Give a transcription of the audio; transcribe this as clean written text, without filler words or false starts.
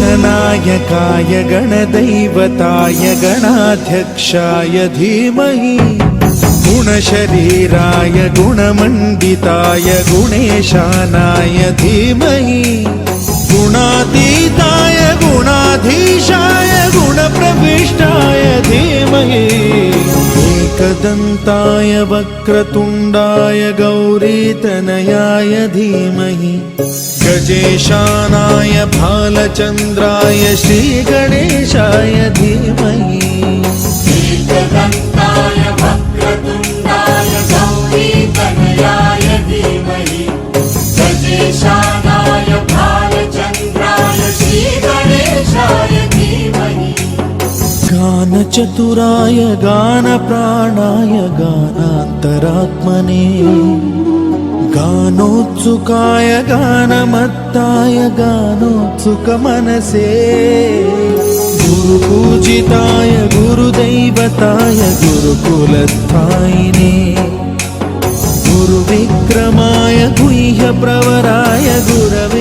गणनायकाय गणदैवताय गणाध्यक्षाय धीमहि गुणशरीराय गुणमण्डिताय गुणेशानाय धीमहि गुणातीताय गुणाधीशाय गुणप्रविष्टाय धीमहि एकदन्ताय वक्रतुण्डाय गौरीतनयाय धीमहि गजेशानाय भालचन्द्राय श्रीगणेशाय धीमहि एकदन्ताय वक्रतुण्डाय गौरीतनयाय धीमहि गजेशानाय भालचन्द्राय श्रीगणेशाय धीमहि गानचतुराय गानप्राणाय गानान्तरात्मने गानोत्सुकाय गानमत्ताय गानोत्सुकमनसे गुरुपूजिताय गुरुदैवताय गुरुकुलस्थायिने गुरुविक्रमाय गुह्यप्रवराय गुरवे